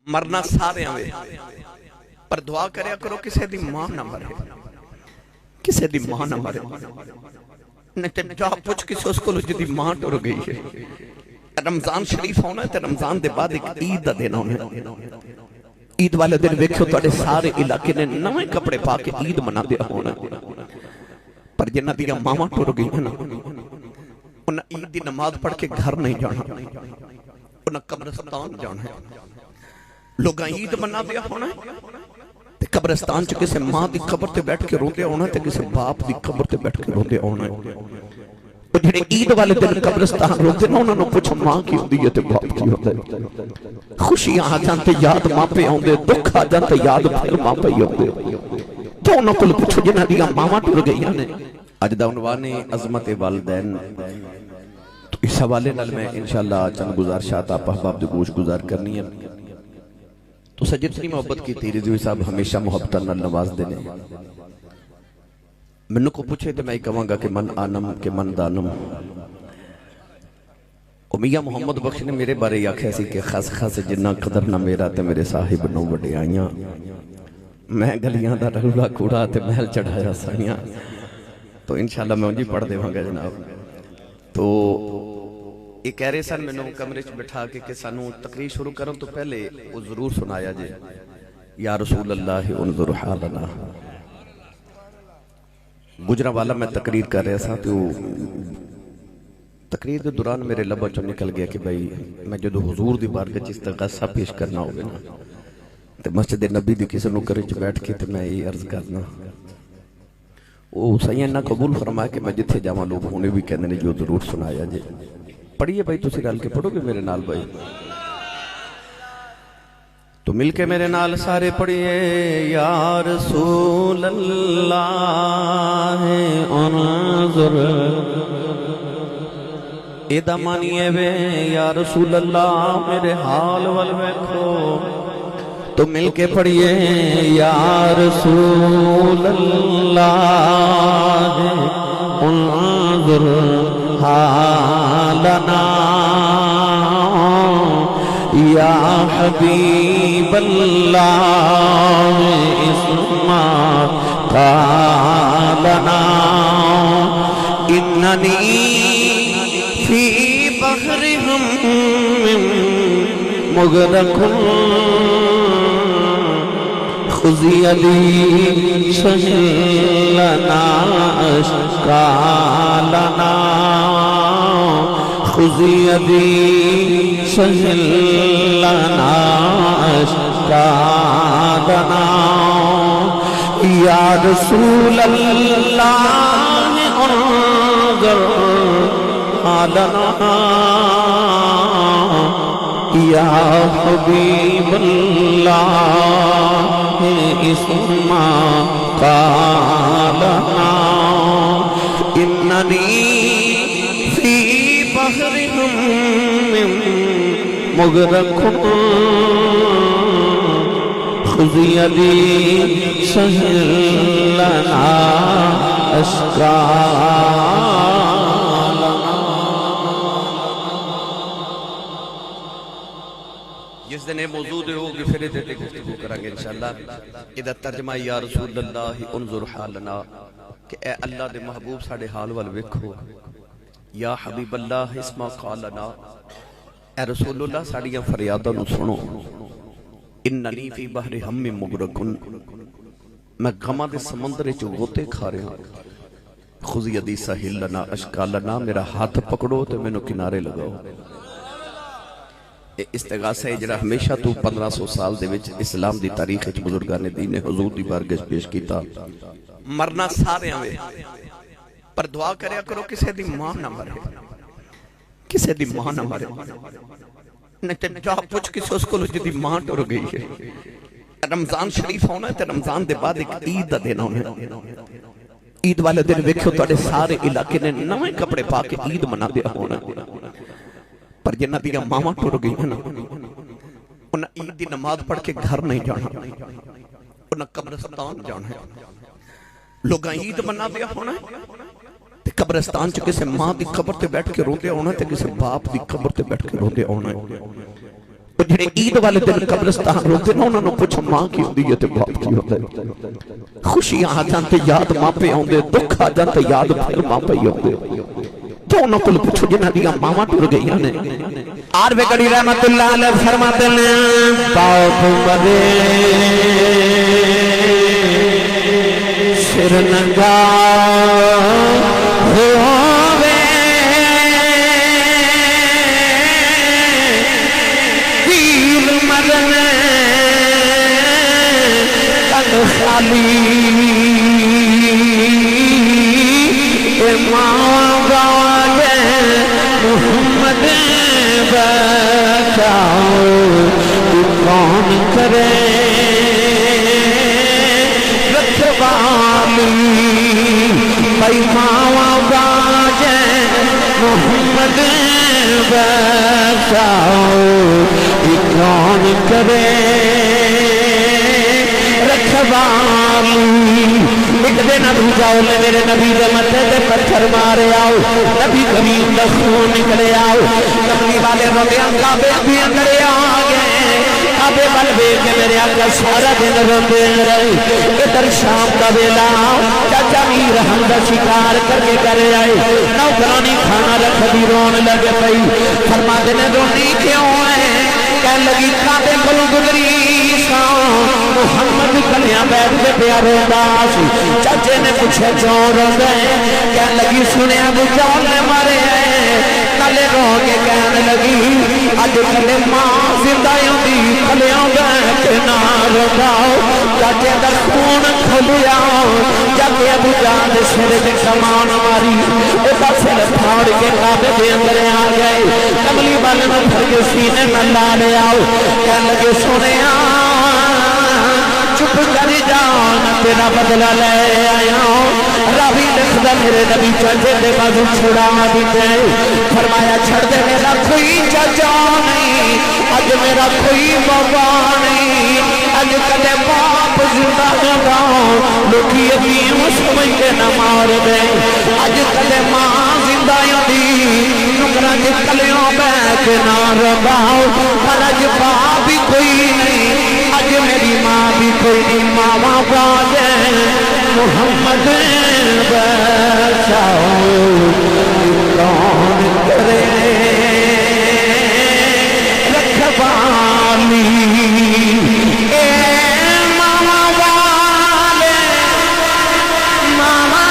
مرنا سارے آوے پر دعا کریا کرو کسے دی ماں نہ مرے، کسے دی ماں نہ مرے۔ نہیں تے جا پوچھ کسے اس کو لو جدی ماں ٹر گئی ہے۔ رمضان شریف ہونا ہے تے رمضان دے بعد ایک عید دا دن ہونا ہے۔ عید والے دن ویکھو تواڈے سارے علاقے نے نویں کپڑے پا کے عید منا دیا ہونا ہے۔ پر جنہ دیا ماما ٹر گئی ہے نا، انہیں عید دی نماز پڑھ کے گھر نہیں جانا، انہیں قبرستان جانا ہے۔ لوگاں عید منا دیا ہونا ہے تے قبرستان چ کسے ماں دی قبر تے بیٹھ کے روندے ہونا ہے تے کسے باپ دی قبر تے بیٹھ کے روندے ہونا ہے۔ تو جڑے عید والے دن قبرستان روندے نا، انہاں نوں پوچھو ماں کی ہوندی ہے تے باپ کی ہوندا ہے۔ خوشیاں آ جان تے یاد ماں پہ آوندے، دکھ آ جان تے یاد پھر ماں پہ آوندے۔ تو انہاں کول پوچھو جنہاں دیاں ماواں ٹر گئیاں نے۔ اج دا عنوان ہے عظمت والدین۔ تو اس حوالے نال میں انشاءاللہ چند گزارشات آپ احباب دی گوش گزار کرنی ہے۔ تو سجدنی محبت کی تیری رضوی صاحب ہمیشہ محبت نال نواز دینے۔ منو کو پوچھے تو میں کہوں گا کہ من آنم کہ من دانم۔ میاں محمد بخش نے میرے بارے یہ آکھیا سی کہ خاص خاص جنہ قدر نہ میرا تے میرے صاحب نو وڈے آئیاں، میں گلیاں دا رلہ کوڑا تے محل چڑھایا سائیاں۔ تو انشاءاللہ میں انجی پڑھ دے ہوں گا جناب۔ تو یہ کہہ رہے سن میں کمرے چ بٹھا کے کہ سانو تقریر شروع کروں تو پہلے وہ ضرور سنایا جے یا رسول اللہ انظر حالنا۔ گجرہ والا میں تقریر کر رہا سا تو تقریر کے دوران میرے لبا چو نکل گیا کہ بھائی میں جدو حضور دی بارگاہ استغاثہ پیش کرنا ہوگا نا تو مسجد نبی دی کسی نوکر وچ بیٹھ کے تو میں یہ عرض کرنا وہ سیاں نہ قبول فرمایا کہ میں جتھے جاواں لوگ ہونے بھی کہنے نے جو ضرور سنایا جے۔ پڑھیے بھائی تسی رل کے پڑھو گے میرے نال بھائی؟ تو مل کے میرے نال سارے پڑھیے یا رسول اللہ انظر۔ ایدہ مانیے وے یا رسول اللہ میرے حال والویکھو۔ تو مل کے پڑھیے یا رسول اللہ انظر حالنا یا حبیب اللہ اسمع قالنا اننی فی بحر ہم مغرق خذ یدی سہل لنا اشکالنا خذ یدی سہل لنا اشکالنا یا رسول اللہ انظر حالنا یا حبیب اللہ اسمع قالنا اننی فی بحر ہم مغرق خذ یدی سہل لنا اشکالنا۔ جس دن موجود ہوگی پھر دیتے گفتگو کریں گے انشاءاللہ۔ ادھا ترجمہ یا رسول اللہ انظر حالنا کہ اے اللہ دے محبوب ساڑھے حال والوکھو، یا حبیب اللہ اسمع قالنا اے رسول اللہ ساڑھیاں فریادہ نو سنو، اننی فی بحر ہم مغرقن میں غمہ دے سمندر چو غوطے کھا رہا ہوں، خذ یدی سہل لنا اشکالنا میرا ہاتھ پکڑو تو میں نو کنارے لگاؤ۔ استغاثہ ہے جڑا ہمیشہ تو 1500 سال دے وچ اسلام دی تاریخ وچ بزرگان دین حضور دی بارگاہ پیش کیتا۔ مرنا سارے آوے پر دعا کریا کرو کسے دی ماں نہ مرے، کسے دی ماں نہ مرے۔ نہیں تے جا پوچھ کسے اس کو لو جدی ماں ٹر گئی ہے۔ رمضان شریف ہونا ہے تے رمضان دے بعد ایک عید دا دن ہونا ہے۔ عید والے دن ویکھو تواڈے سارے علاقے نے نویں کپڑے پا کے عید منا دیا ہونا ہے۔ پر جنہ دیا ماما ٹر گئی ہیں نا، انہیں عید دی نماز پڑھ کے گھر نہیں جانا، انہیں قبرستان جانا ہے۔ لوگاں عید منا دیا ہونا ہے تے قبرستان چ کسے ماں دی قبر تے بیٹھ کے روندے ہونا تے کسے باپ دی قبر تے بیٹھ کے روندے ہونا ہے۔ وہ جڑے عید والے دن قبرستان روتے نا انہوں نے پوچھا ماں کی ہوندی ہے تے باپ کی ہوتا ہے. خوشیاں آ جانتے یاد ماں پہ ہوندے، دکھ آ جانتے یاد پھر ماں پہ ہوندے. تو انہوں کو پوچھو جنہ دیا ماما ٹر گئی نے. عارف گڑی رحمت اللہ علیہ فرماتے ہیں باپ مرے سر ننگا ہووے دل مرنے تن خالی ماں گاوے محمد بچاؤ کون کرے رکھوالی بھائی ماں گاجے محمد بچاؤ کون کرے رکھوالی. ایک دن ابو جاؤ نے میرے نبی دے متھے تے پتھر مارے آؤ، نبی کریم دا خون نکلے آؤ، کملی والے روندے کعبے بھی اندر آ گئے. کعبے ول ویکھ کے میرے آقا سارا دن روندے رہے. ادھر شام دا ویلا چاچا میر حمزہ شکار کر کے گھر آئے، نوکرانی کھانا رکھ دی رون لگ پئی. فرماتے نے رونی کیوں ہے؟ کہنے لگی کعبے کولوں گزری محمد کلیاں بیٹھ کے پیارے داس. چاچے نے پوچھے کیوں روندے؟ کہنے لگی سنے ابو جہل نے مارے ہیں. کلے رو کے کہنے لگی اج کلے ماں زندہ ہوندی کلیاں بیٹھ کے نہ روندا. چاچے دا خون کھلیا جب ابو جہل سر تے کمان ماری او پاسے پھاڑ کے کعبے دے اندر آ گئے. کملی والے نے پھر کے سینے میں لا لے آؤ. کہنے لگے سنیا چپ کر جان تیرا بدلہ لے آیا ہوں. راوی لکھدا میرے نبی چاچے دے بازو چھڑا دیتے. فرمایا چھڑ دے میرا کوئی چاچا نہیں، اج میرا کوئی بابا نہیں، اج کدے باپ زندہ ہوگا لوکی یتیم سمجھ کے نہ مار دے. اج کدے ماں زندہ ہوندی نکراں دے کلیوں بیٹھ کے نہ رباؤ. پر اج باپ بھی کوئی نہیں، اج میری ماں بھی کوئی نہیں. ماما باجے محمد بچاؤ کون کرے رکھوالی. اے ماما والے ماما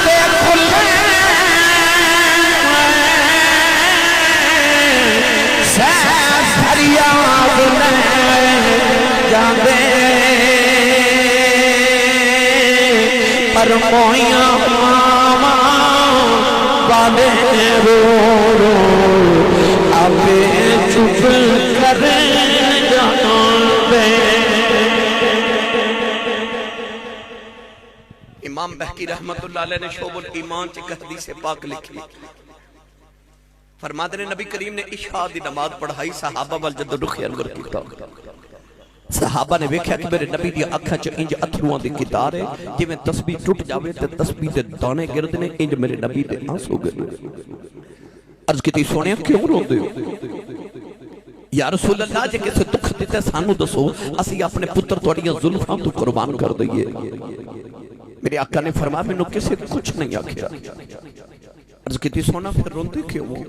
تے کھلے سیف فریاد لے جاندے پر موئیاں ماما والے رو رو آبے چپ کرے جاندے. امام بہقی رحمت اللہ علیہ نے شعب الایمان چک حدیث پاک لکھی. فرماتے نے نبی کریم نے عشاء دی نماز پڑھائی، صحابہ وال جد رخ انور کیتا. صحابہ نے ویکھیا کہ میرے نبی دی اکھاں چ انج اتھرواں دی قطار ہے جویں تسبیح ٹوٹ جاوے تے تسبیح دے دانے گرد نے انج میرے نبی دے آنسو گرے. عرض کیتی سونیا کیوں روندے ہو؟ یا رسول اللہ جے کسے دکھ دیتے سانو دسو اسی اپنے پتر تواڈیاں زلفاں تو قربان کر دئیے. میرے آقا نے فرمایا مینوں کسے کچھ نہیں آکھیا. عرض کیتی سونا پھر روندے کیوں ہو؟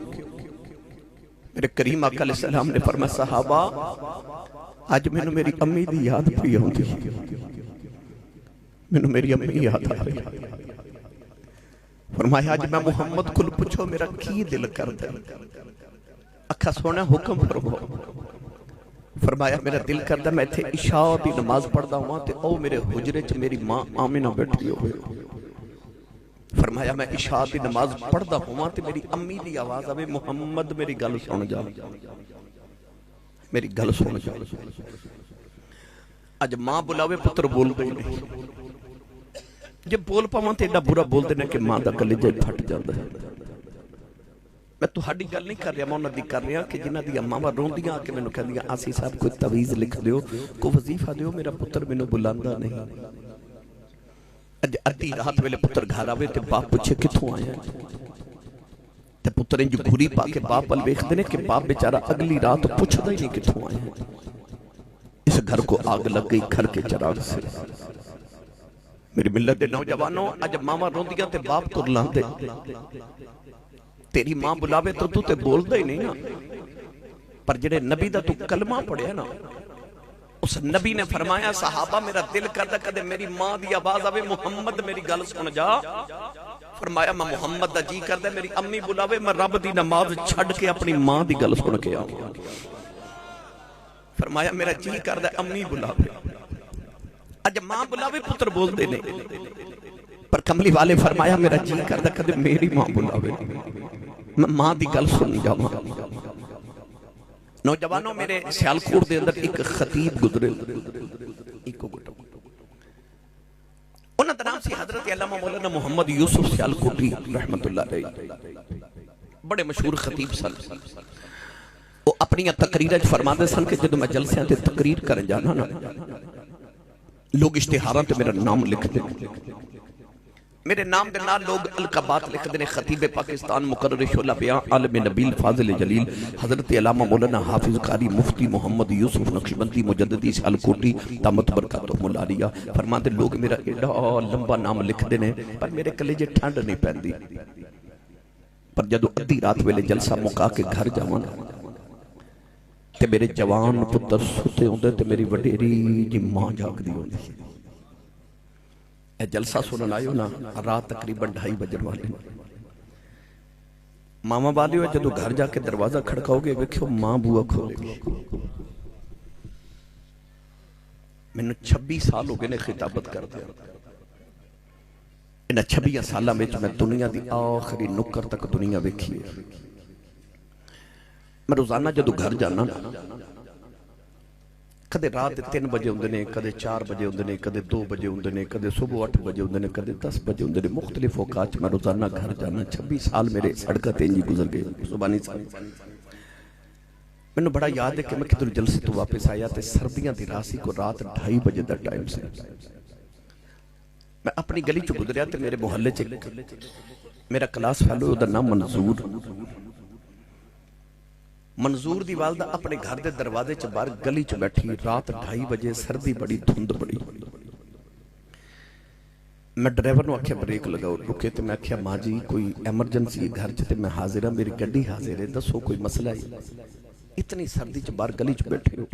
میرے کریم آقا علیہ السلام نے فرمایا صحابہ آج میں نے میری امی دی یاد پی ہوندی، میں نے میری امی یاد آ رہی. فرمایا آج میں محمد کو پوچھو میرا کی دل کر دے. اکھا سونا حکم فرمو. فرمایا میرا دل کر دے میں تھے عشاء دی نماز پڑھدا ہوں تے او میرے حجرے چ میری ماں آمنہ بیٹھی ہوئے. فرمایا میں عشاء دی نماز پڑھدا ہوں تے میری امی دی آواز آوے محمد میری گل سن جا، میری گل سن جا. اج ماں بلاوے پتر بول دے نہیں. جب بول پاواں تے ایڈا برا بول دینا کہ ماں دا کلیجہ پھٹ جاندا ہے. میں تہاڈی گل نہیں کر رہا، میں انہاں دی کر رہا کہ جنہاں دی ماواں روندیاں کہ مینوں کہندیاں آسی صاحب کوئی تعویذ لکھ دیو، کوئی وظیفہ دیو، میرا پتر مینوں بلاندا نہیں. اج ادھی رات ویلے پتر گھر آوے تے باپ پوچھے کتھوں آیا؟ تے پتر انج گھری پا کے باپ ول ویکھدے نے کہ باپ بیچارہ اگلی رات پوچھدا ہی نہیں کتھوں آئے ہیں. اس گھر کو آگ لگ گئی گھر کے چراغ سے. میری ملت دے نوجوانوں اج ماما روندیاں تے باپ تر لاندے. تیری ماں بلاوے تو تے بولدا ہی نہیں نا. پر جڑے نبی دا تو کلمہ پڑھیا نا اس نبی نے فرمایا صحابہ میرا دل کردا کدے میری ماں دی آواز آوے محمد میری گل سن جا. فرمایا میں محمد دا جی کردا میری امی بلاوے میں رب دی نماز چھڈ کے اپنی ماں دی گل سن کے آواں. فرمایا میرا جی کردا امی بلاوے. اج ماں بلاوے پتر بول دے نہیں پر کملی والے فرمایا میرا جی کردا کدے میری ماں بلاوے میں ماں دی گل سن جاواں. نوجوانوں میرے سیالکوٹ دے اندر ایک خطیب گزرے انہاں دا نام سی حضرت علامہ مولانا محمد یوسف سیالکوٹی رحمت اللہ علیہ. بڑے مشہور خطیب سن. وہ اپنی تقریراں فرماندے سن کہ جدوں میں جلسیاں تے تقریر کرن جانا نا لوگ اشتہاراں تے میرا نام لکھ دے. میرے نام دے نال لوگ القابات لکھ دے. خطیب پاکستان مقرر شعلہ بیاں عالم نبیل فاضل جلیل حضرت علامہ مولانا حافظ قاری مفتی محمد یوسف نقشبندی مجددی سیالکوٹی دامت برکاتہم العالیہ فرماتے لوگ میرا ایڈا لمبا نام لکھ دے نے پر میرے کلیجے ٹھنڈ نہیں پیندی. پر جدو ادھی رات ویلے جلسہ مکا کے گھر جاواں تے میرے جوان پتر ستے ہوندے تے میری وڈیری جی ماں جاگ دی ہوندی. اے جلسہ سنن آئیو نا رات تقریباً 2:30 بجن والے. ماما والیو جدو گھر جا کے دروازہ کھڑکاؤ گے ویکھو ماں بوا کھولے گی. میں نے 26 سال ہو گئے نے خطابت کر دیا. انہاں 26 سالاں وچ میں دنیا دی آخری نکر تک دنیا ویکھی ہے. میں روزانہ جدو گھر جانا کدے رات 3 بجے ہوندے نے کدے 4 بجے ہوندے نے کدے 2 بجے ہوندے نے کدے صبح 8 بجے ہوندے نے کدے 10 بجے ہوندے نے. مختلف اوقات میں روزانہ گھر جانا. 26 سال میرے سڑکاں تے انجی گزر گئے. زبانی صاحب مینوں بڑا یاد ہے کہ میں کدھر جلسے تو واپس آیا تے سردیاں دی راسی کو رات 2:30 بجے دا ٹائم سے میں اپنی گلی چ گزریا تے میرے محلے چ میرا کلاس فیلو دا نام منظور دی والدہ اپنے گھر دے دروازے چ باہر گلی چ بیٹھی. رات 2:30 بجے سردی بڑی دھند بڑی. میں ڈرائیور نو آکھیا بریک لگاؤ رکے تے میں آکھیا ماں جی کوئی ایمرجنسی گھر چ تے میں حاضر ہاں میری گڈی حاضر ہے دسو کوئی مسئلہ ہے. اتنی سردی چ باہر گلی چ بیٹھے ہو.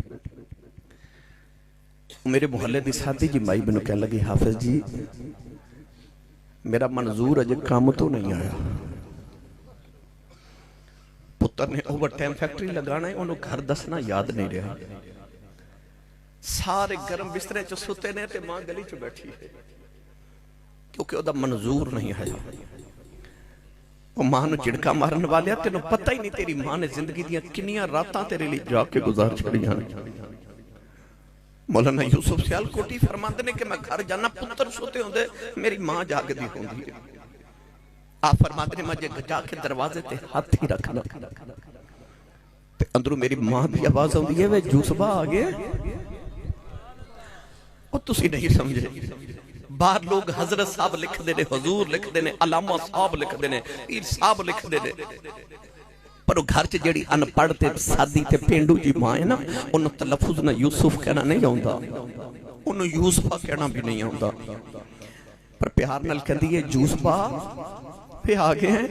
میرے محلے دی ساتھی جی مائی مینوں کہن لگی حافظ جی میرا منظور اجے کام تو نہیں آیا. پتر نے اوور ٹائم فیکٹری لگانا ہے انہوں گھر دسنا یاد نہیں رہا. سارے گرم بسترے چ ستے نے تے ماں گلی چ بیٹھی ہے کیونکہ او دا منظور نہیں آیا. وہ ماں نو چڑکا مارن والیا تینوں پتہ ہی نہیں تیری ماں نے زندگی دیاں کنیاں راتاں تیرے لیے جا کے گزار چھڑیاں. مولانا یوسف سیالکوٹی فرماندے نے کہ میں گھر جانا پتر سوتے ہوندے میری ماں جاگ دی ہوندی ہے. آپ فرماتے نے مجھے جا کے دروازے تے ہاتھ ہی رکھنا تے اندروں میری ماں دی آواز ہوندی ہے وے جوسبا آ گئے. او تسی نہیں سمجھے باہر لوگ حضرت صاحب لکھ دے نے حضور لکھ دے نے علامہ صاحب لکھ دے نے پیر صاحب لکھ دے نے پر وہ گھر چ جیڑی ان پڑھ تے سادی تے پینڈو جی ماں ہے نا انہوں تلفظ نہ یوسف کہنا نہیں آوندا انہوں یوسفا کہنا بھی نہیں آوندا پر پیار نال کہندی ہے جوسبا پہ آگے ہیں.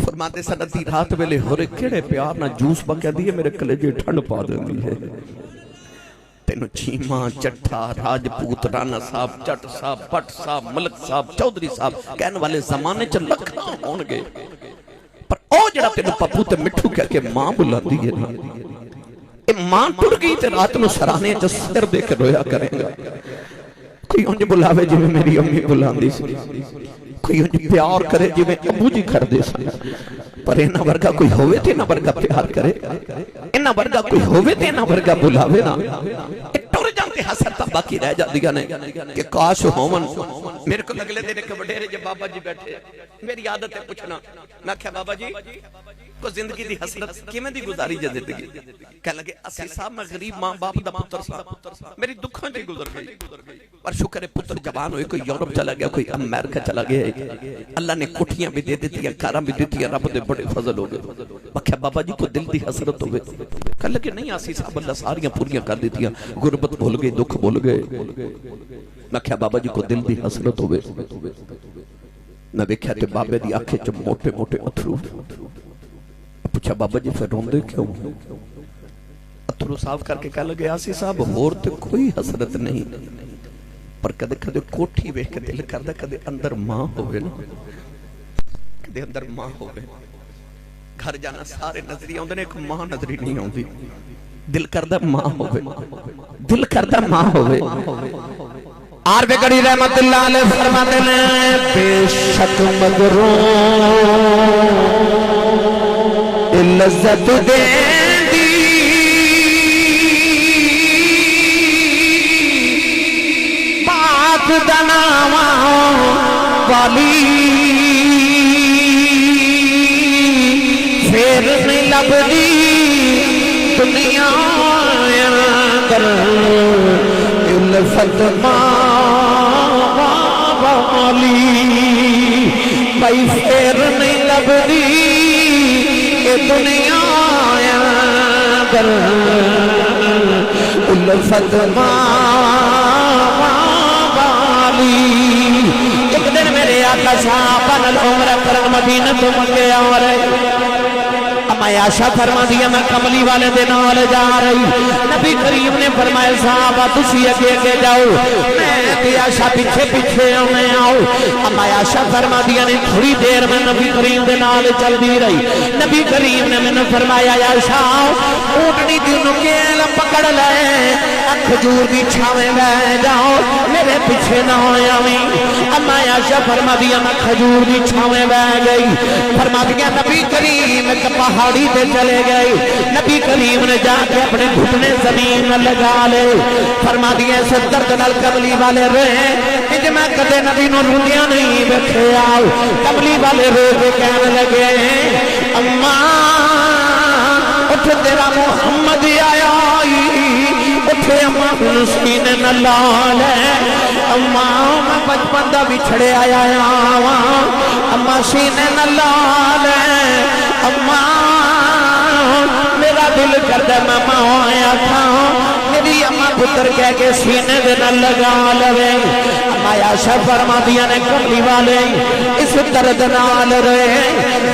فرماتے سنتی رات ویلے ہورے کیڑے پیار نہ جوس با کہہ دیئے میرے کلیجے ٹھنڈ پا دیندی ہے. تینو چیمہ چٹھا راجپوت رانا صاحب چٹ صاحب بٹ صاحب ملک صاحب چودری صاحب کہنے والے زمانے چ لکھنا ہون گے پر او جڑا تینو پپو تے مٹھو کہہ کے ماں بلا دیئے نا اے ماں ٹر گئی تے رات نو سرانے جو سر دے کے رویا کریں گا. کوئی انج بلاوے جو میری امی بلاندی سی کوئی انج پیار کرے جو میں ابو جی کر دے سن پر اینا ورگا کوئی ہوئے تے اینا ورگا پیار کرے اینا ورگا کوئی ہوئے تے اینا ورگا بلاوے نا ٹور جانتے حسرتا باقی رہ جا دیا نے کہ کاش ہومن. میرے کو لگلے دینے کے وڈیرے جب بابا جی بیٹھے میری عادت ہے پوچھنا میں کہا بابا جی کو زندگی دی حسرت کیویں دی گزاری جے زندگی کہہ لگے اسی صاحب میں غریب ماں باپ دا پتر صاحب میری دکھاں چ گزر گئی پر شکر ہے پتر جوان ہوئے کوئی یورپ چلا گیا کوئی امریکہ چلا گیا اللہ نے کوٹھیاں بھی دے دیتی ہیں کاراں بھی دیتی ہیں رب دے بڑے فضل ہو گئے بکھیا بابا جی کو دل دی حسرت ہوئے کہہ لگے نہیں آسی صاحب اللہ ساریاں پوریاں کر دیتی ہیں غربت بھول گئی دکھ بھول گئے میں کہا بابا جی کو دل دی حسرت ہوئے میں دیکھا تے بابے دی آنکھیں چ موٹے موٹے اتھرو پوچھا بابا جی پھر روندے کیوں اتھرو صاف کر کے کہہ لگے آسی صاحب ہور تے کوئی حسرت نہیں پر کدے کدے کوٹھی ویکھ کے دل کردا کدے اندر ماں ہوئے نا کدے اندر ماں ہوئے گھر جانا سارے نظری آندے نے ایک ماں نظری نہیں آندی دل کردہ ماں ہوئے دل کردہ ماں ہوئے آر بے گڑی رحمت اللہ علیہ فرماتے ہیں بے شک مگروں لذت دین دی بات دناواں والی پھر نہیں لبدی دنیا اندر الفت والی بھائی پھر نہیں لبدی یہ دنیا اندر الفت والی ایک دن میرے آقا صاحب العمر کرم مدینہ تو منگے آ رہے میں عائشہ فرما دیا میں کملی والے دن نال جا رہی نبی کریم نے فرمایا صحابہ تسی اگے اگے جاؤ میں عائشہ پیچھے پیچھے میں آؤ میں عائشہ فرما دیا نے تھوڑی دیر میں نبی کریم دے نال چل دی رہی نبی کریم نے میں نے فرمایا عائشہ اونٹنی دی نکیل پکڑ لے کھجور دی چھاویں لے جاؤ میرے پیچھے نہ آویں اما عائشہ فرما دیا میں کھجور دی چھاویں لے گئی فرما دیا نبی کریم ایک پہاڑی تے چلے گئے نبی کریم نے جا کے اپنے گھٹنے زمین میں لگا لے فرما دیا سے درد نال کملی والے رہے کہ میں کدے نبی نو روندیاں نہیں بیٹھے آؤ کملی والے رو کے کہنے لگے اماں اٹھ تیرا محمد آیا اٹھے اماں سینے نہ لال اماں میں بچپن دا بچھڑے آیا اماں سینے نہ لال اماں میرا دل کردہ میں ماں آیا تھا میری اماں پتر کہہ کے سینے دے نہ لگا لوے اماں عائشہ فرما دیا نے کملی والے اس درد نال رہے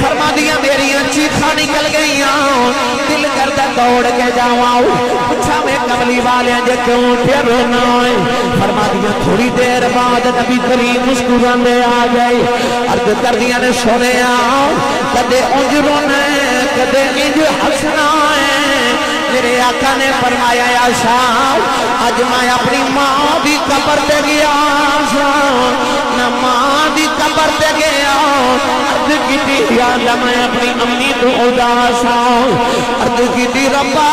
فرما دیا میری چیخاں نکل گئیاں دل کردہ دوڑ کے جاؤں پوچھا میں کملی والے جے کیوں پھر رونا ہے فرما دیا تھوڑی دیر بعد نبی کریم مسکران دے آ گئے عرض کر دیا نے سونے کدے انج رونا ہے کدے انج ہنسنا ہے میرے آقا نے فرمایا عائشہ آج میں اپنی ماں دی قبر تے گیا نہ ماں دی قبر تے گیا عرض کی یا اللہ میں اپنی امی تو اداس عرض کی ربا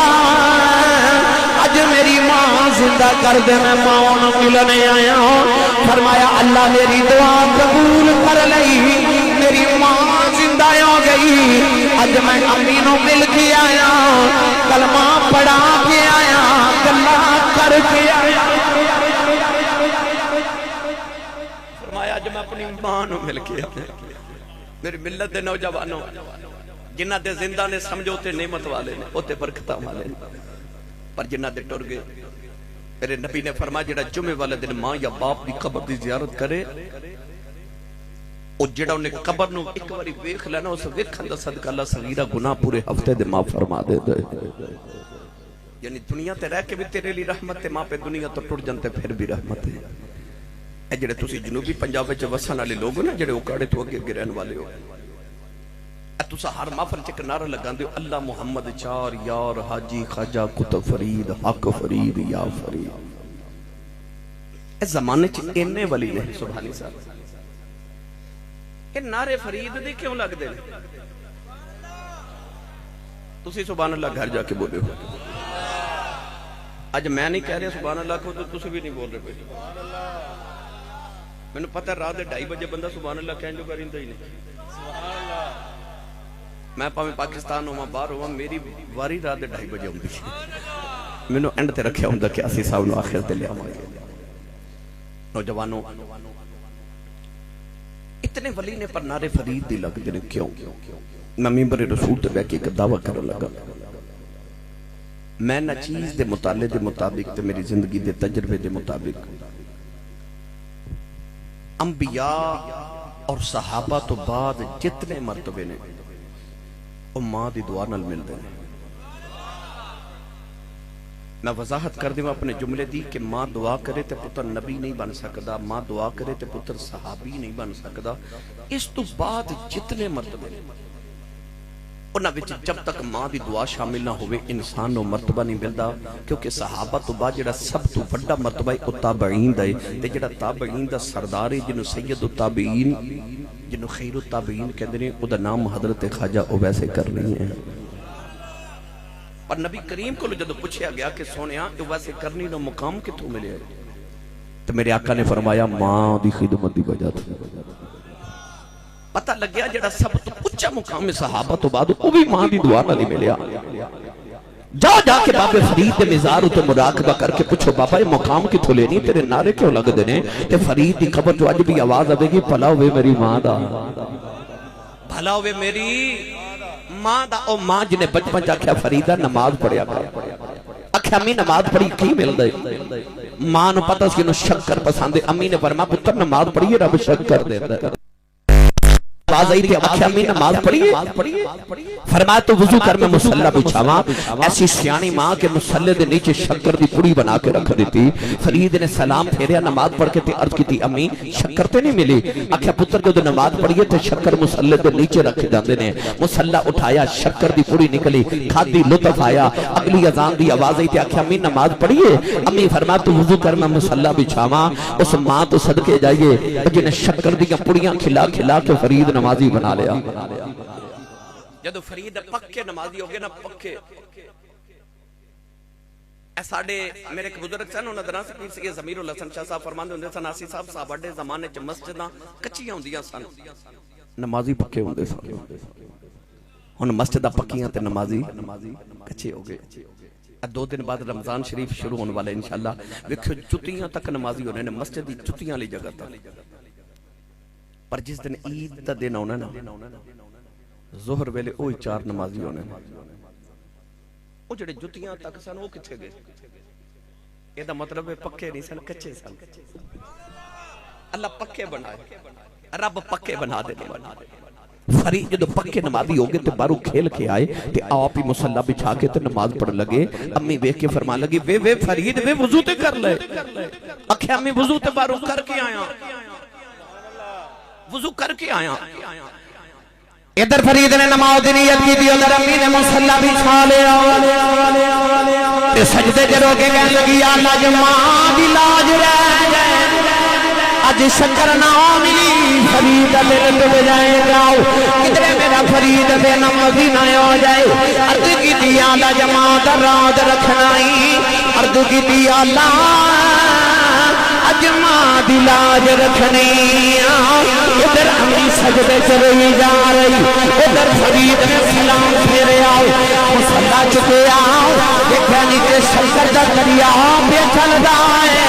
آج میری ماں زندہ کر دے میں ماں نو ملنے آیا فرمایا اللہ میری دعا قبول کر لئی میری ماں زندہ ہو گئی آج میں امی نو مل کے آیا کلمہ پڑھا کے آیا گلا کر کے آیا فرمایا آج میں اپنی ماں نو مل کے آیا میری ملت دے نوجوانوں جنہ دے زندہ نے سمجھو تے نعمت والے نے اوتے برکتہ والے نے پر جنہ دے ٹر گئے میرے نبی نے فرمایا جڑا جمعے والے دن ماں یا باپ دی قبر دی زیارت کرے او جڑا انہیں قبر نو ایک باری ویکھ لینا اس ویکھن دا صدقہ اللہ صغیرہ گناہ پورے ہفتے دے معاف فرما دے دے یعنی دنیا تے رہ کے بھی تیرے لیے رحمت ہے ماں پہ دنیا تو ٹر جانتے پھر بھی رحمت ہے اے جڑے تسی جنوبی پنجاب وچ وسن والے لوگ نا جڑے اوکاڑے تو اگے اگے رہن والے ہو تسا ہر محفل چ نعرہ لگاندے ہو اللہ محمد چار یار حاجی خواجہ کتب فرید حق فرید یا فرید اس زمانے چ اینے ولی نے سبحان اللہ کہ نعرے فرید دے کیوں لگ دے تسی سبحان اللہ گھر جا کے بولے ہو آج میں نہیں کہہ رہا سبحان اللہ کو تو تسی بھی نہیں بول رہے سبحان اللہ میں نے پتہ رات 2:30 بجے بندہ سبحان اللہ کہنے جو کریں ہی نہیں سبحان اللہ میں پاویں پاکستان ہوا باہر ہوا میری واری رات 2:30 بجے ہوندی سی مینوں اینڈ تے رکھیا ہوندا کہ اسی صاحب نو آخر تے لے آواں گے نوجوانوں اتنے ولی نے پر نعرے فرید دی لگ دے کیوں میں ممبر رسول تے بیٹھ کے ایک دعویٰ کرن لگا میں نہ چیز دے مطالعے دے مطابق تے میری زندگی دے تجربے دے مطابق انبیاء اور صحابہ تو بعد جتنے مرتبے نے وہ ماں دی دعا نال مل دے میں وضاحت کر دوں اپنے جملے دی کہ ماں دعا کرے تے پتر نبی نہیں بن سکدا ماں دعا کرے تے پتر صحابی نہیں بن سکدا اس تو بعد جتنے مرتبے انہاں وچ جب تک ماں دی دعا شامل نہ ہوئے انسان نو مرتبہ نہیں ملدا کیونکہ صحابہ تو بعد جڑا سب تو بڑا مرتبہ ہے او تابعین دا ہے تے جڑا تابعین دا سردار ہے جنوں سید التابعین جنوں خیر التابعین کہندے نے او دا نام حضرت خواجہ اویس کرنی ہے اور نبی کریم کو جدو پوچھا گیا کہ سونیا اویس کرنی نو مقام کتوں ملے تو میرے آقا نے فرمایا ماں دی خدمت دی وجہ تھی پتہ لگ گیا جڑا سب تو اونچا مقام صحابہ تو بعد وہ بھی ماں دی دعا نال ہی ملیا جا کے بابے فرید دے مزار تے مراقبہ کر کے پوچھو بابا یہ مقام کتھوں لینی تیرے نعرے کیوں لگ دے نے تے فرید دی خبر جو اج بھی آواز آوے گی بھلا ہوئے میری ماں دا بھلا ہوئے میری ماں دا او ماں جنہیں بچپن جا کیا فریدہ نماز پڑھیا اکھے امی نماز پڑھی کی مل دے ماں نو پتہ سی انہوں شکر پسندے امی نے فرمایا پتر نماز پڑھیے رب شکر دے باز آئی تھی اکھے امی نماز پڑھیے فرمایا تو وضو کر میں مسلح بچھاواں ایسی سیانی ماں کے مسلح دے نیچے شکر دی پوری بنا کے رکھ دیتی فرید نے سلام پھیریا نماز پڑھ کے تے عرض کی تھی امی شکر تے نہیں ملی اکھے پتر جو نماز پڑھیے تے شکر مسلح دے نیچے رکھ جاندے نے مسلح اٹھایا شکر دی پوری نکلی کھادی لطف آیا اگلی اذان دی آواز آئی تھی اکھے امی نماز پڑھیے امی فرمایا تو وضو کر میں مسلح بچھاواں اس ماں تو صدقے جائیے جنہیں شکر دی پوریاں کھلا کھلا کے فرید نمازی بنا لیا جدو فرید پکے نمازی ہو گئے نا پکے ساڑے میرے ایک بزرگ سے انہوں نے دران سے پیر سے ضمیر الحسن شاہ صاحب فرماندے ہوندے سن آسی صاحب صاحب بڑے زمانے چ مسجداں کچیاں ہوندیاں سن نمازی پکے ہوندے سن ہن مسجداں پکیاں تے نمازی کچے ہو گئے 2 دن بعد رمضان شریف شروع ہونے والے انشاءاللہ ویکھو جتیاں تک نمازی ہونے نے مسجد دی جتیاں لی جگہ تک پر جس دن عید دا دن ہونا نا ظہر ویلے اوہی 4 نمازی ہونے وہ جڑے جتیاں تک سن وہ کتھے گئے یہ دا مطلب ہے پکے نہیں سن کچے سن اللہ پکے بنائے رب پکے بنا دے فرید جدو پکے نمازی ہو گئے تے بارو کھیل کے آئے تے آپ ہی مسلح بچھا کے تے نماز پڑھ لگے امی ویکھ کے فرمان لگی وے فرید وے وضو تے کر لے اکھے امی وضو تے بارو کر کے آیا وضو کر کے آیا ادھر فرید نے نماز نیت کی تھی ادھر امی نے مسلح بچھا لیا تے سجدے جرو کے کہنے لگی یا اللہ جو ماں دی لاج رہ جائے اج شکر نہ ملی فرید دل ڈب جائے گاؤ کدھرے میرا فرید بے نمازی نہ ہو جائے عرض کی تھی یا اللہ جماعت رات رکھنائی عرض کی تھی یا اللہ اجماع دی لاج رکھنی ادھر امی سجدے چلی جا رہی ادھر فرید نے سلام پھیرے آؤ مسلح چکے آؤ دیکھا نیچے شکر دا دریا پہ چل دائے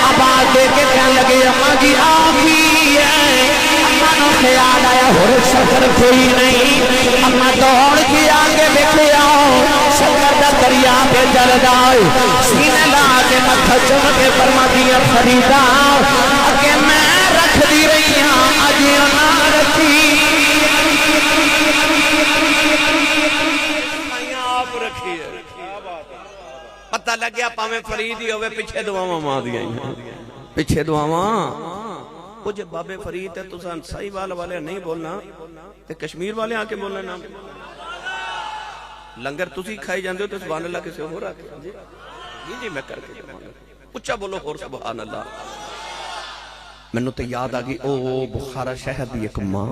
اب آگے کے کہنے لگے اماں جی آگی ہے اماں نو خیال آیا اور شکر کوئی نہیں اماں دوڑ کے آگے دیکھے آؤ شکر دا دریا پہ چل دائے سینے لا کے متھا چم کے فرما دیا فریدہ کہ میں رکھ دی رہی ہاں اجی نہ رکھی آپ رکھی پتہ لگ گیا پاویں فرید ہی ہوئے پیچھے دعاواں ماں دیا پیچھے دعاواں وہ جب بابے فرید ہے تو صحیح والے نہیں بولنا تے کشمیر والے آ کے بولنا نام لنگر تسی کھائی جاندے ہو تو سبحان اللہ کسے ہو رہا ہے جی میں کر کے اچھا بولو اور سبحان اللہ میں نے تو یاد آگئی او بخارا شہر دی ایک ماں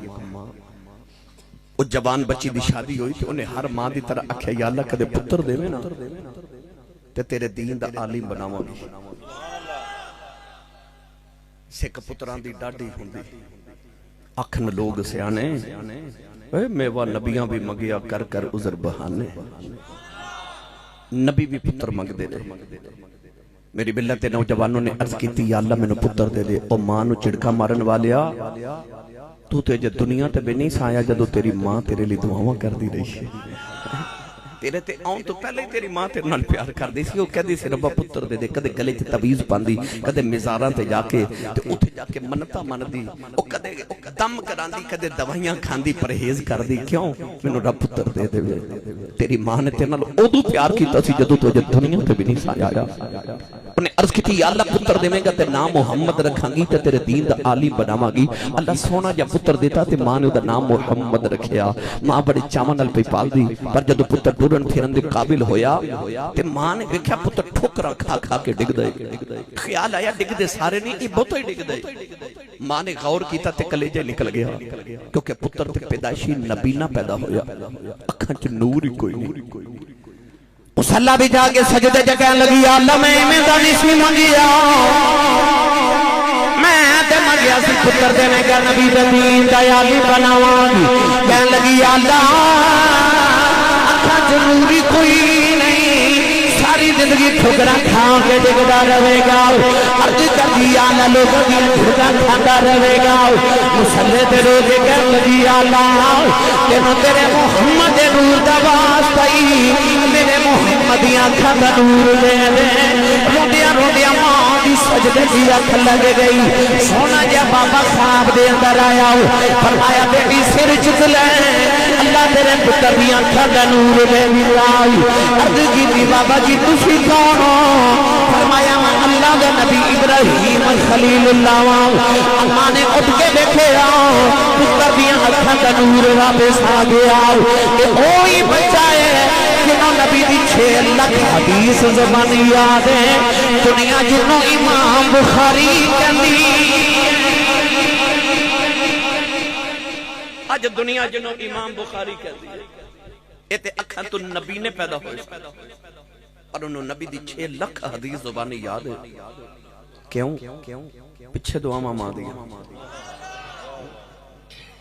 او جوان بچی دی شادی ہوئی تھی انہیں ہر ماں دی طرح اکھے یا اللہ کدے پتر دے میں نا تے تیرے دین دا عالم بناواں گی سکھ پتران دی ڈاڈی ہوندی اکھن لوگ سیانے میوا نبیاں بھی منگیا کر کر عذر بہانے نبی بھی پتر منگ دے دے میری ملت نوجوانوں نے عرض کی تھی یا اللہ میں نے پتر دے دے او ماں نو چڑکا مارن والیا تو تے جے دنیا تے بھی نہیں سایا جدو تیری ماں تیرے لی دعاواں کر دی رہی ہے تیرے تے آؤں تو پہلے ہی تیری ماں تیرے نال پیار کر دی سی وہ کہہ دی سی ربا پتر دے دے کدے گلے تے تویز پاندی کدے مزاراں تے جا کے تے اوتھے جا کے منتا من دی او کدے دم کراندی کدے دوائیاں کھاندی پرہیز کر دی کیوں مینوں رب پتر دے دے تیری ماں نے تیرے نال اودوں پیار کیتا سی جدوں تو دنیا تے بھی نہیں سایا انہیں عرض کی تھی یا اللہ پتر دے میں گا تے نام محمد رکھاں گی تے تیرے دین دا عالم بناواں گی اللہ سونا جب پتر دیتا تے ماں نے دا نام محمد رکھیا ماں بڑے چاواں نال پئی پال دی پر جدوں پتر ٹرن پھرن دے قابل ہویا تے ماں نے ویکھیا پتر ٹھوکراں کھا کھا کے ڈگ دے خیال آیا ڈگ دے سارے نہیں یہ بہت ہی ڈگ دے ماں نے غور کیتا تے کلیجے نکل گیا کیونکہ پتر تے پیدائشی نبینا پیدا ہویا اکھاں چ نور ہی کوئی نہیں مسلح بھی جا کے سجدے جگہ لگی اللہ میں دانشی منگیا میں تے منگیا سی پتر دے میں کہ نبی دے دین دا عالم بناواں گی کہن لگی اللہ اکھاں چ نور ہی کوئی نہیں ساری زندگی ٹھکراں کھا کے ڈگدا رہے گا عرض کر دی اللہ لوگوں دی ٹھکراں کھاتا رہے گا مسلح تے رو کے کہن لگی اللہ تینوں تیرے محمد نور دا واسطہ میرے محمدیاں کھا دا نور دے دے روڈیاں روڈیاں ماں دی سجدے دی اکھ لگ گئی سونا جا بابا خواب دے اندر آیا فرمایا بیٹی سر چک لے اللہ تیرے پتر دی اکھ دا نور دے لائی عرض کی تھی بابا جی تسی کون ہو فرمایا میں اللہ دا نبی ابراہیم خلیل اللہ اللہ نے اٹھ کے دیکھے پتر دی اکھ دا نور واپس آ گیا کہ وہی بچہ ہے جنہوں نبی دی 6 لاکھ حدیث زبان یاد ہے دنیا جنہوں امام بخاری کہندی آج دنیا جنہوں امام بخاری کہندی یہ تے اکھاں تو نبی نے پیدا ہوئے اور انہوں نبی دی 6 لاکھ حدیث زبان یاد ہے کیوں پچھے دعا ماں دیا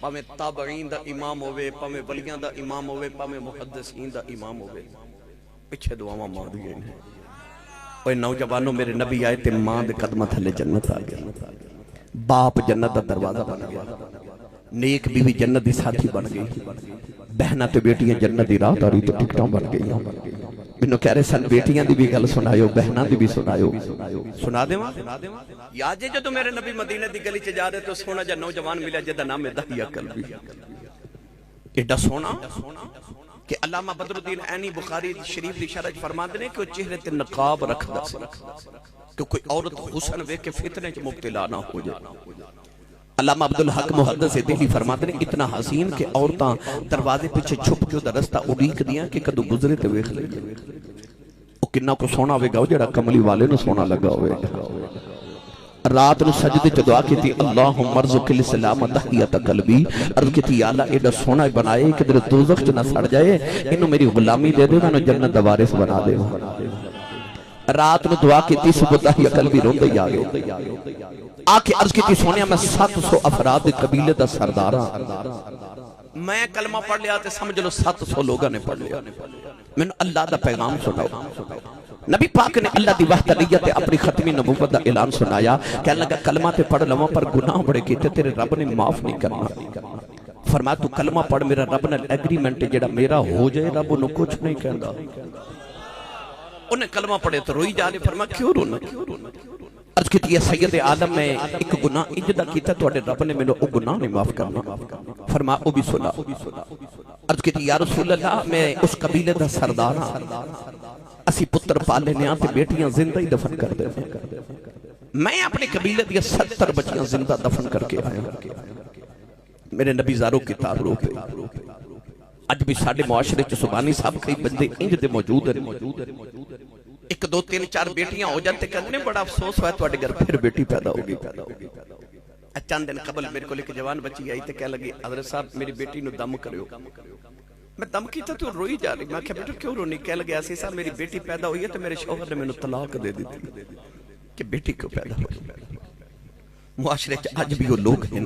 پاویں تابعین دا امام ہوئے پاویں ولیاں دا امام ہوئے پاویں محدثین دا امام ہوئے پچھے دعاواں ماں دی گئی اوے نوجوانوں میرے نبی آئے تے ماں دے قدمہ تھلے جنت آ گیا باپ جنت دا دروازہ بن گیا نیک بیوی جنت دی ساتھی بن گئی بہناں تے بیٹیاں جنت دی راہ داری تے ٹکٹاں بن گئی مینوں کہہ رہے سن بیٹیاں دی بھی گل سنایو بہناں دی بھی سنایو سنا دیواں یا جے جو میرے نبی مدینے دی گلی چ جا رہے تو سونا جا نوجوان ملا جدا نام ہے دہیا قلبی ایڈا سونا کہ علامہ بدر الدین عینی بخاری شریف دی شرح فرماندے نے کہ وہ چہرے تے نقاب رکھدا سی کہ کوئی عورت حسن ویکھ کے فتنے چ مبتلا نہ ہو جائے علامہ عبدالحق محدث دہلی فرماتے ہیں اتنا حسین کہ عورتاں دروازے پیچھے چھپ کے ادھر رستہ اڑیک دیاں کہ کدو گزرے تے ویکھ لے او کنا کو سونا ہوئے گا جڑا کملی والے نو سونا لگا ہوئے گا رات نو سجدے چ دعا کیتی اللہم ارزق الاسلام تحیت قلبی عرض کیتی یا اللہ ایڈا سونا بنائے کہ در دوزخ چ نہ سڑ جائے انو میری غلامی دے دے میں جنت دا وارث بنا دے رات نو دعا کیتی صبح تحیت قلبی روندے ہی آ گئے آکے عرض کی تھی سونیا میں 700 افراد قبیلے دا سرداراں میں کلمہ پڑھ لیا تے سمجھ لو 700 لوگاں نے پڑھ لیا میں نے اللہ دا پیغام سناؤ نبی پاک نے اللہ دی وحدانیت اپنی ختمی نبوت دا اعلان سنایا کہنے لگا کلمہ تے پڑھ لواں پر گناہ بڑے کیتے تیرے رب نے معاف نہیں کرنا فرمایا تو کلمہ پڑھ میرا رب نے ایگریمنٹ جڑا میرا ہو جائے رب انہوں کچھ نہیں کہندا انہیں کلمہ پڑھے تو روئی جا رہے فرمایا کیوں رونا عرض کی تھی سید عالم میں ایک گناہ اجدہ کیتا تو اڑے رب نے میں نے او گناہ نہیں معاف کرنا فرمایا او بھی سنا عرض کی تھی یا رسول اللہ میں اس قبیلے دا سردارہ اسی پتر پالے نے آتے بیٹیاں زندہ ہی دفن کر دے میں اپنے قبیلے دیا 70 بچیاں زندہ دفن کر کے آیا میرے نبی زاروں کی تارو پہ اج بھی ساڑھے معاشرے چ سبانی صاحب کئی بندے انج دے موجود ہیں ایک دو تین چار بیٹیاں ہو جاتے کہنے بڑا افسوس ہوا ہے تو اٹھ گھر پھر بیٹی پیدا ہوگی چند دن قبل میرے کو لے کے جوان بچی آئی تے کہہ لگی حضرت صاحب میری بیٹی نو دم کریو میں دم کی تھا تو روئی جا رہی میں کہا بیٹا کیوں رونی کہہ لگے ایسی صاحب میری بیٹی پیدا ہوئی ہے تو میرے شوہر نے میں نے طلاق دے دی تھی کہ بیٹی کیوں پیدا ہوئی معاشرے آج بھی وہ لوگ ہیں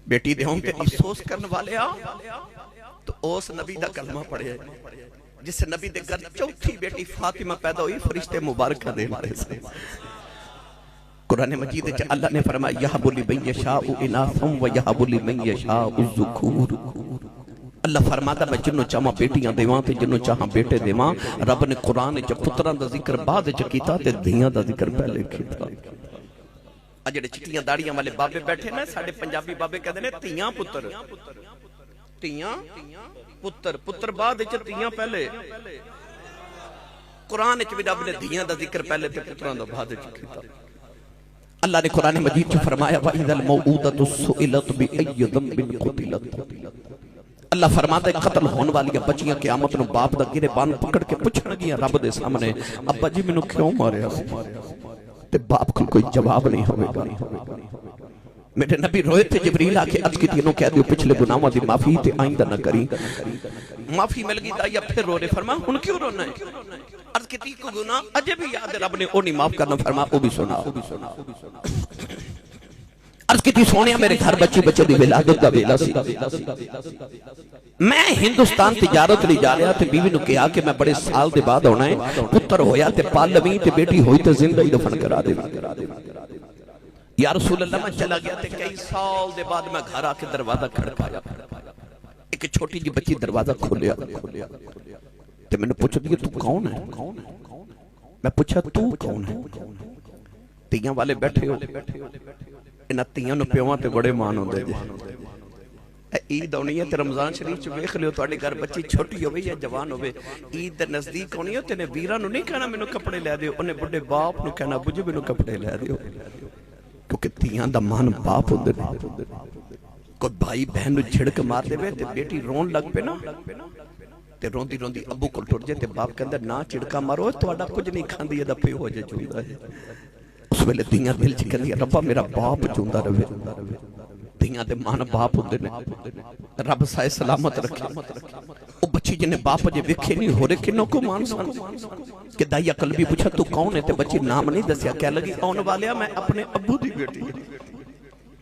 بیٹی دے ہوں تے افسوس کرنے والے آ تو اس نبی دا کلمہ پڑھے جس نبی دے گھر چوتھی بیٹی فاطمہ پیدا ہوئی فرشتے مبارکہ دے مارے سے قرآن مجید چا اللہ نے فرمایا یہب لمن یشاء اناثا ویہب لمن یشاء الذکور اللہ فرماتا میں جنوں چاہاں بیٹیاں دیواں تے جنوں چاہاں بیٹے دیواں رب نے قرآن چا پتران دا ذکر بعد چا کیتا تے دھیاں دا ذکر پہلے کیتا اجڑے چٹیاں داڑیاں والے بابے بیٹھے نا ساڑھے پنجابی بابے کہتے ہیں تیاں پتر تیاں پتر پتر بعد چا تیاں پہلے قرآن چا بھی رب نے دھیاں دا ذکر پہلے تے پتران دا بعد چا کیتا اللہ نے قرآن مجید چا فرمایا وَإِذَا الْمَوْعُودَةُ سُئِلَتْ بِأَيِّ ذَنبٍ قُتِلَتْ اللہ فرماتا ہے قتل ہون والی بچیاں قیامت نو باپ دا گرے بان پکڑ کے پوچھن گیا رب دے سامنے ابا جی مینوں کیوں ماریا سی تے باپ کو کوئی جواب نہیں ہوئے گا میرے نبی روئے تھے جبریل آ کے عرض کی تینوں کہہ دیو پچھلے گناہوں دی معافی تے آئندہ نہ کری معافی مل گئی دایا پھر رو رہے فرما ان کیوں رونا ہے عرض کی تی کو گناہ اجے بھی یاد ہے رب نے او نہیں معاف کرنا فرما او بھی سنا عرض کی تھی سونیا میرے گھر بچے دی ولادت دا ویلا سی میں ہندوستان تجارت لی جا رہا تے بیوی نو کہا کہ میں بڑے سال دے بعد ہونا ہے پتر ہویا تے پال لویں تے بیٹی ہوئی تے زندہ ہی دفن کرا دے یا رسول اللہ میں چلا گیا تے کئی سال دے بعد میں گھر آ کے دروازہ کھڑکایا ایک چھوٹی جی بچی دروازہ کھولیا تے میں نے پوچھا دیا تو کون ہے میں پوچھا تو کون ہے تیاں والے بیٹھے ہو انہاں تیاں نو پیواں تے بڑے مان ہوندے جے عید ہونی ہے تے رمضان شریف چ ویکھ لیو تہاڈے گھر بچی چھوٹی ہوے یا جوان ہوے عید دے نزدیک ہونی ہے تے نے ویراں نو نہیں کہنا مینوں کپڑے لے دیو اونے بڑے باپ نو کہنا بجے مینوں کپڑے لے دیو کیونکہ تیاں دا مان باپ ہوندے نے کوئی بھائی بہن نو جھڑک مار دے تے بیٹی رون لگ پے نا تے روندی روندی ابو کول ٹر جے تے باپ کہندا نہ چڑکا مارو تہاڈا کچھ نہیں کھاندی اے دا پیو ہو جے چوندا ہے اس ویلے تیاں دل چ کہندی ربا میرا باپ چوندا رہے تیاں دے مان باپ ہوندے نے رب سائے سلامت رکھے او بچی جنے باپ جے ویکھے نہیں ہو رہے کنوں کو مان سن کہ دائی قلبی پوچھا تو کون ہے تے بچی نام نہیں دسیا کہہ لگی اون والیا میں اپنے ابو دی بیٹی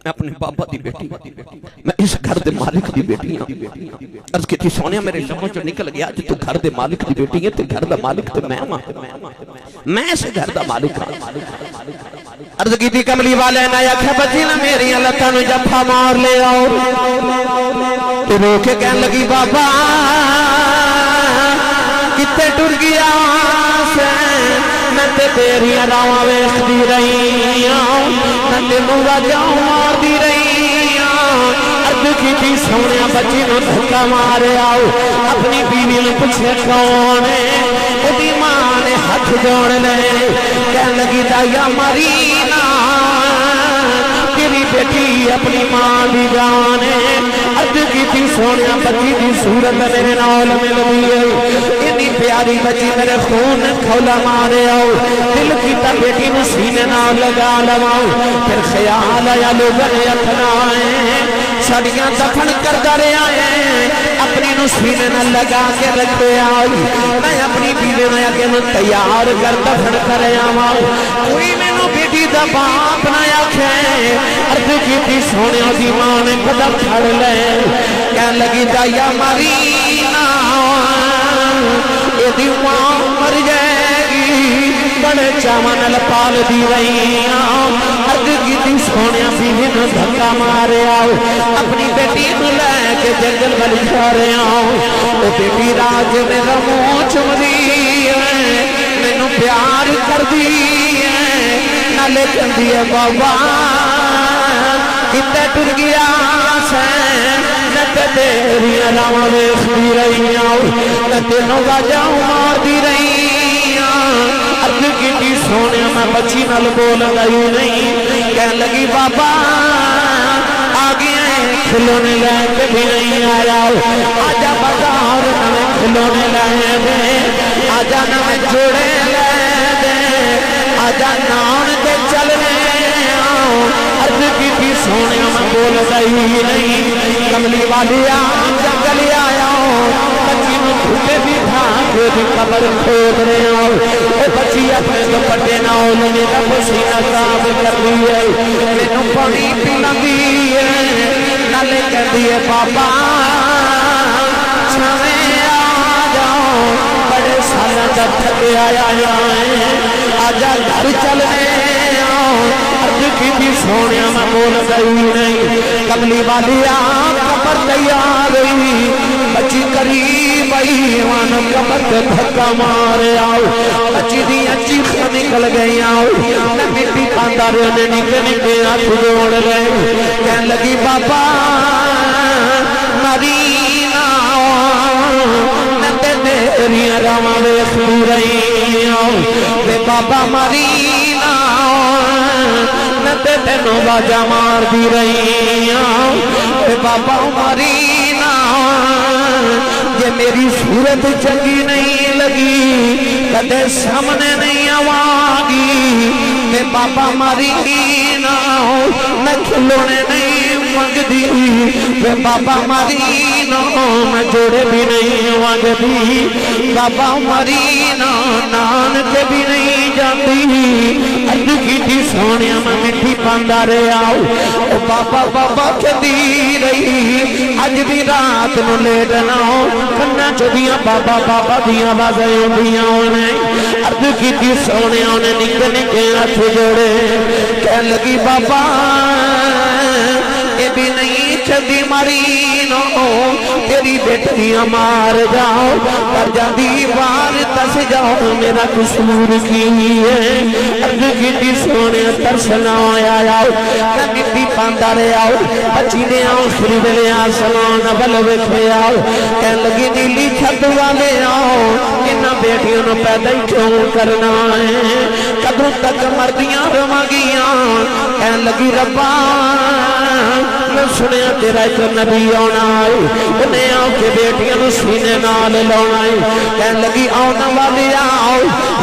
میں اپنے بابا دی بیٹی میں اس گھر دے مالک دی بیٹی ہاں عرض کی تھی سونیا میرے لبوں چ نکل گیا کہ تو گھر دے مالک دی بیٹی ہے تے گھر دا مالک تے میں اس گھر دا مالک ہاں عرض کی تھی کملی والے نہ آکھیا بچی نہ میری لتاں نو جفا مار لے آؤ تو رو کے کہن لگی بابا کتے ٹر گیا سے میں تے تیری راواں ویکھدی رہی ہوں میں تینوں واجاں ماردی رہی ہوں عرض کی تھی سونیا بچی نو دھکا مارے آؤ اپنی بیوی نے پوچھے کون ہے اودی ماں نے ہاتھ جوڑ لے کہن لگی دایا مرینا تیری بیٹی اپنی ماں دی جان ہے عرض کی تھی سونیا بچی دی صورت میرے نال مل گئی ہے اتنی پیاری بچی میرے خون کھولا مارے آؤ دل کی تا بیٹی نو سینے نال لگا لواؤ پھر خیال آیا لوگ نے اپنائے سڑیاں دفن کردہ رہا ہے اپنی نو سینے نہ لگا کے رکھے آئی میں اپنی بیوی میں اگے نو تیار کر دفن کرے آواں کوئی مینوں بیٹی دا باپ نہ آکھے عرض کیتی سونیا دی ماں نے قدم پھڑ لے کہن لگی دایا مرینا اے دی ماں مر جائے گی بڑے چاواں نال پال دی رہی عرض کیتی سونیا بیوی نو دھکا مارے آؤ اپنی بیٹی نو لے کے جنگل ول جا رہے او بیٹی راج میرا منہ چمدی ہے مینوں پیار کردی ہے نالے کہندی ہے بابا کتے ٹر گیا سے میں تے تیری راواں ویکھدی رہی ہوں میں تینوں واجاں ماردی رہی ہوں عرض کیتی سونیا میں بچی نال بول گئی نہیں کہن لگی بابا کھلونے لے کے بھی نہیں آیا آجا بازار نوے کھلونے لے دے آجا نوے جوڑے لے دے آجا نان دے چلنے عرض کی بھی سونیا میں بول گئی نہیں کملی والی جنگل آیا بچی میں کھوٹے بھی تھا کوئی قبر کھود رہے ہوں بچی اپنے دوپٹے ناؤ لنے کا پسینہ صاف کر دی ہے مینوں پانی پی لگی ہے گل کہندی ہے بابا چھویں آ جاؤ بڑے سالاں دا تھکیا آیا ہے آجا گھر چلنے عرض کی بھی سونیا میں بول گئی نہیں کملی والی قبر تیار ہوئی بچی قریب آئی وان قبر تے دھکا مارے آؤ بچی دی چیخاں نکل گئی آؤ مٹی پاندا رہنے نکل نکلے ہاتھ جوڑ گئے کہنے لگی بابا مرینا نتے تیری راواں ویکھدی رہی آؤ بابا مرینا نتے تینوں باجا مار دی رہی اے بابا مرینا جے میری صورت چنگی نہیں لگی کدے سامنے نہیں آواگی اے بابا مرینا میں کھلونے نہیں منگدی اے بابا مرینا میں جوڑے بھی نہیں منگدی بابا مرینا نان کے بھی نہیں جاندی عرض کی تھی سونیا میں مٹھی پاندا رہے آؤ بابا بابا کہتی رہی اج بھی رات نو لیٹنا ہو کنا چودیاں بابا بابا دیاں بازیں ہوندیاں انہیں عرض کی تھی سونیا انہیں نکے نکے ہاتھ جوڑے کہنے لگی بابا اے بھی نہیں چلدی مرینو تیری بیٹیاں مار جاؤ پر جاندی بار تس جاؤ میرا قصور کی ہے عرض کی سونے ترسنا آیا آؤ مٹی پاندا رہے آؤ بچی نے آؤ شریف لے آسمان بل وکھے آؤ کہنے لگی نیلی چھت والے آؤ انہاں بیٹیوں نو پیدا ہی کیوں کرنا ہے کدوں تک مردیاں رواں گیاں کہنے لگی ربا میں سنیا تیرا ایک نبی آنا ہے انہیں آؤ کے بیٹیاں نو سینے نال لانا ہے کہنے لگی آنا والی آؤ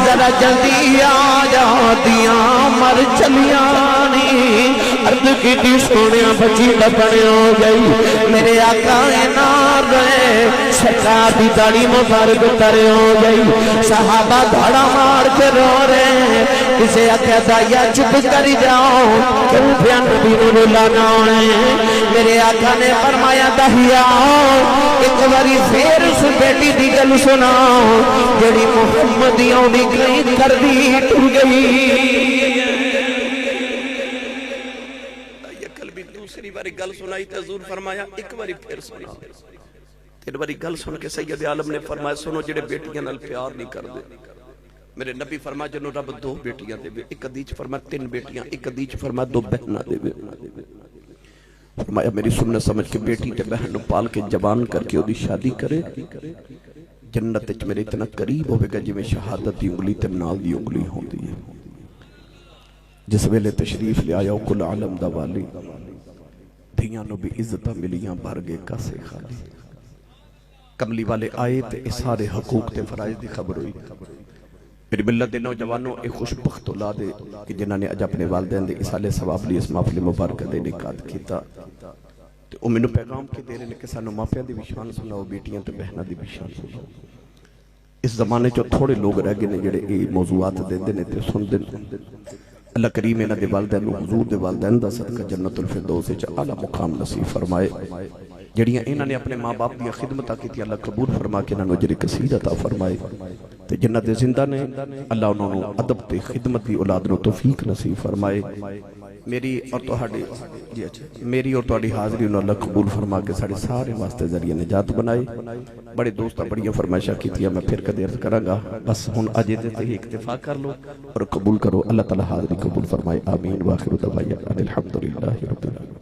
ذرا جلدی آ جا دیاں مر چلیانی عرض کی تھی سونیا بچی لپنے ہو گئی میرے آقا نار رہے سرکار دی داڑھی مبارک ترے ہو گئی صحابہ دھڑا مار کے رو رہے کسے آقا دایا چپ کر جاؤ کیوں پیا نبی نو رلانا ہے میرے آقا نے فرمایا دہیا ایک باری پھر اس بیٹی دی گل سناؤ جڑی محمدیوں دی کہیں کر دی ٹر گئی یہ کل بھی دوسری باری گل سنائی تے حضور فرمایا ایک باری پھر سناؤ تین باری گل سن کے سید عالم نے فرمایا سنو جڑے بیٹیاں نال پیار نہیں کر دے میرے نبی فرمایا جنہوں رب دو بیٹیاں دے ایک حدیث فرمایا تین بیٹیاں ایک حدیث فرمایا دو بہناں دے فرمایا میری سنت سمجھ کے بیٹی تے بہن پال کے جوان کر کے دی شادی کرے جنت وچ میرے اتنا قریب ہوے گا جویں شہادت دی انگلی تے نال دی انگلی ہوندی ہے جس ویلے تشریف لے آیا کل عالم دا والی دھیاں نو بھی عزتاں ملیاں بھر گئے کاسے خالی کملی والے آئے تے سارے حقوق تے فرائض دی خبر ہوئی میری ملت دے نوجوانوں ایک خوش بخت اولاد ہے کہ جنہاں نے اج اپنے والدین دے اصالے ثواب لی اس محفل مبارکہ دے نکات کیتا تے او مینوں پیغام کے دے رہے نے کہ سانو ماپیاں دی بھی شان سناؤ بیٹیاں تے بہناں دی بھی شان سناؤ اس زمانے چ تھوڑے لوگ رہ گئے نے جڑے اے موضوعات دیندے نے تے سندے اللہ کریم انہاں دے والدین نو حضور دے والدین دا صدقہ جنت الفردوس وچ اعلی مقام نصیب فرمائے جڑیاں انہاں نے اپنے ماں باپ دی خدمت کیتی اللہ قبول فرما کے انہاں نو اجر کثیر عطا فرمائے تے جنت زندہ نے اللہ انہاں نو ادب تے خدمت دی اولاد نو توفیق نصیب فرمائے میری اور تہاڈی جی اچھا میری اور تہاڈی حاضری نو اللہ قبول فرما کے ساڈے سارے واسطے ذریعہ نجات بنائے بڑے دوستاں بڑیاں فرمائشاں کیتیاں میں پھر کدی عرض کراں گا بس ہن اج دے تے اکتفا کر لو اور قبول کرو اللہ تعالی حاضری قبول فرمائے آمین واخر دعوانا الحمدللہ رب العالمین